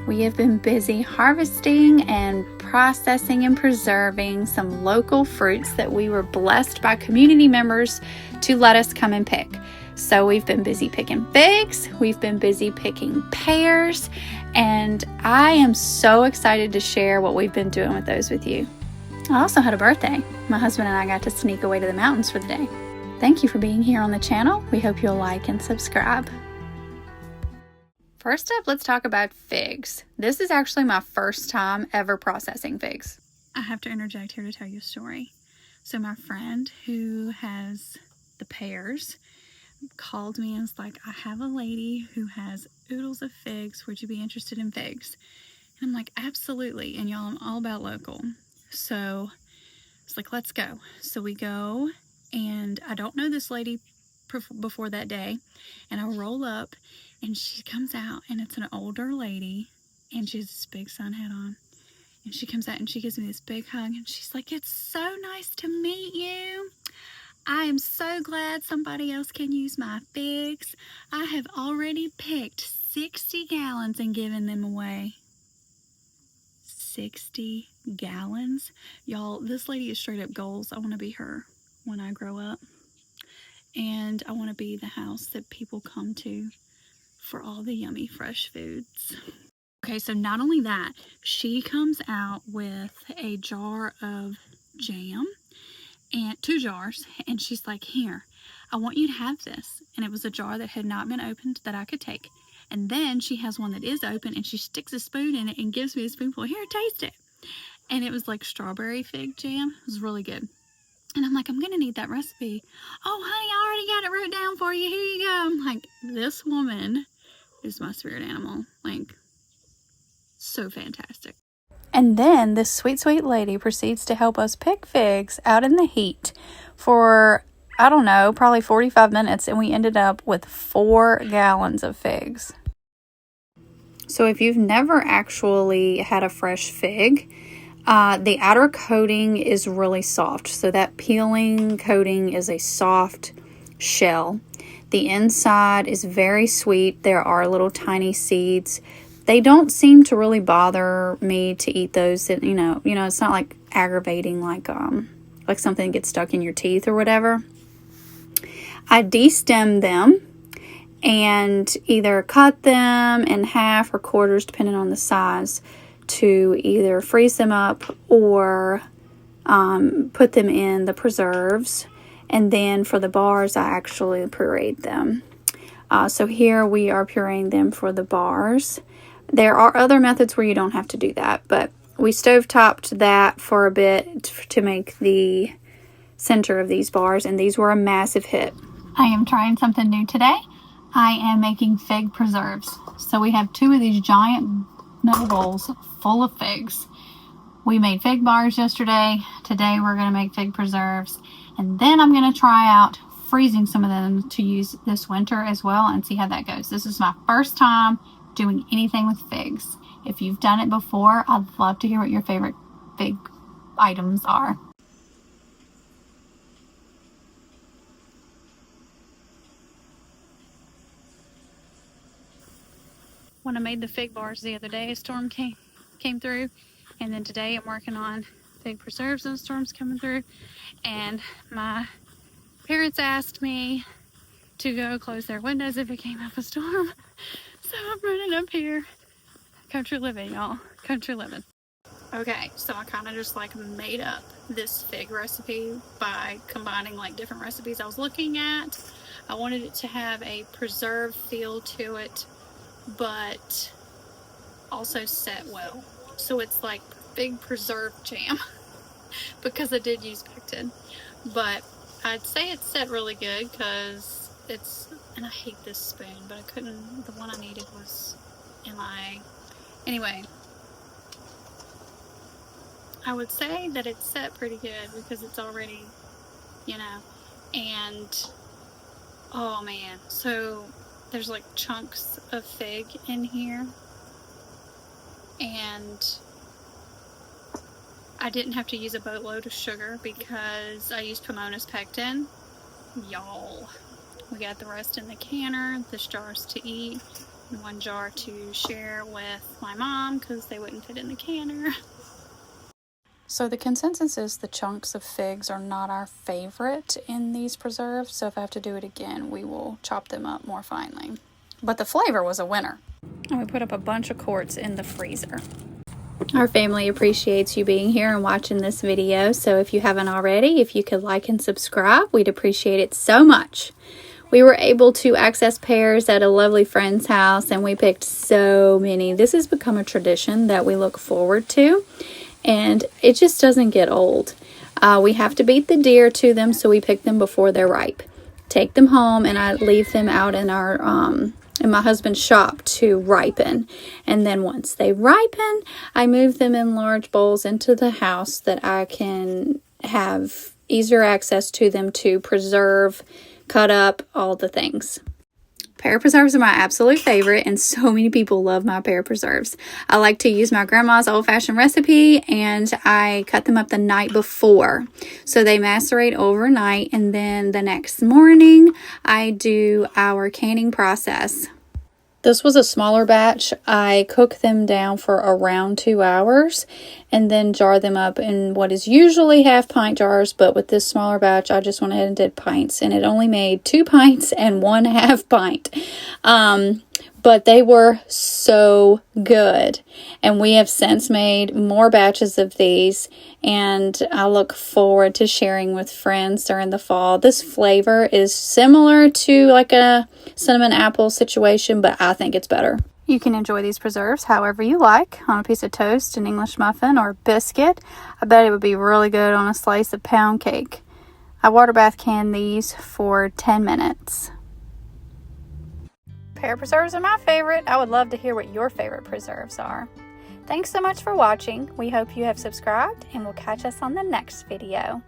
We have been busy harvesting and processing and preserving some local fruits that we were blessed by community members to let us come and pick. So we've been busy picking figs, we've been busy picking pears, and I am so excited to share what we've been doing with those with you. I also had a birthday. My husband and I got to sneak away to the mountains for the day. Thank you for being here on the channel. We hope you'll like and subscribe. First up, let's talk about figs. This is actually my first time ever processing figs. I have to interject here to tell you a story. So my friend who has the pears called me and was like, I have a lady who has oodles of figs. Would you be interested in figs? And I'm like, absolutely. And y'all, I'm all about local. So it's like, let's go. So we go, and I don't know this lady before that day. And I roll up, and she comes out, and it's an older lady, and she has this big sun hat on. And she comes out, and she gives me this big hug, and she's like, it's so nice to meet you. I am so glad somebody else can use my figs. I have already picked 60 gallons and given them away. 60 gallons? Y'all, this lady is straight up goals. I want to be her when I grow up. And I want to be the house that people come to for all the yummy fresh foods. Okay, so not only that, she comes out with a jar of jam and 2 jars, and she's like, here, I want you to have this. And it was a jar that had not been opened that I could take. And then she has one that is open, and she sticks a spoon in it and gives me a spoonful. Here, taste it. And it was like strawberry fig jam. It was really good. And I'm like, I'm gonna need that recipe. Oh honey, I already got it wrote down for you. Here you go. I'm like, this woman is my spirit animal. Like, so fantastic. And then this sweet, sweet lady proceeds to help us pick figs out in the heat for, I don't know, probably 45 minutes. And we ended up with 4 gallons of figs. So if you've never actually had a fresh fig, the outer coating is really soft. So that peeling coating is a soft shell. The inside is very sweet. There are little tiny seeds. They don't seem to really bother me to eat those. You know, it's not like aggravating, like something gets stuck in your teeth or whatever. I de-stem them and either cut them in half or quarters, depending on the size, to either freeze them up or put them in the preserves. And then for the bars, I actually pureed them. So here we are pureeing them for the bars. There are other methods where you don't have to do that, but we stovetopped that for a bit to make the center of these bars, and these were a massive hit. I am trying something new today. I am making fig preserves. So we have 2 of these giant metal bowls full of figs. We made fig bars yesterday. Today we're going to make fig preserves, and then I'm going to try out freezing some of them to use this winter as well and see how that goes. This is my first time doing anything with figs. If you've done it before, I'd love to hear what your favorite fig items are. When I made the fig bars the other day, a storm came through, and then today I'm working on fig preserves and storms coming through, and my parents asked me to go close their windows if it came up a storm. So I'm running up here. Country living, y'all. Country living. Okay, so I kind of just like made up this fig recipe by combining like different recipes I was looking at. I wanted it to have a preserved feel to it, but also set well. So it's like fig preserved jam because I did use pectin. But I'd say it's set really good because it's, and I hate this spoon, but I couldn't, the one I needed was anyway, I would say that it's set pretty good because it's already, and oh man, so there's like chunks of fig in here, and I didn't have to use a boatload of sugar because I used Pomona's pectin. Y'all, we got the rest in the canner. This jar's to eat. and 1 jar to share with my mom because they wouldn't fit in the canner. So the consensus is the chunks of figs are not our favorite in these preserves, so if I have to do it again, we will chop them up more finely. But the flavor was a winner. And we put up a bunch of quarts in the freezer. Our family appreciates you being here and watching this video, so if you haven't already, if you could like and subscribe, we'd appreciate it so much. We were able to access pears at a lovely friend's house, and we picked so many. This has become a tradition that we look forward to, and it just doesn't get old. We have to beat the deer to them, so we pick them before they're ripe. Take them home, and I leave them out in our in my husband's shop to ripen. And then once they ripen, I move them in large bowls into the house that I can have easier access to them to preserve, cut up, all the things. Pear preserves are my absolute favorite, and so many people love my pear preserves. I like to use my grandma's old-fashioned recipe, and I cut them up the night before. So they macerate overnight, and then the next morning, I do our canning process. This was a smaller batch. I cook them down for around 2 hours and then jar them up in what is usually half pint jars, but with this smaller batch, I just went ahead and did pints, and it only made 2 pints and 1/2 pint. But they were so good, and we have since made more batches of these, and I look forward to sharing with friends during the fall. This flavor is similar to like a cinnamon apple situation, but I think it's better. You can enjoy these preserves however you like, on a piece of toast, an English muffin, or biscuit. I bet it would be really good on a slice of pound cake. I water bath can these for 10 minutes. Pear preserves are my favorite. I would love to hear what your favorite preserves are. Thanks so much for watching. We hope you have subscribed, and we'll catch us on the next video.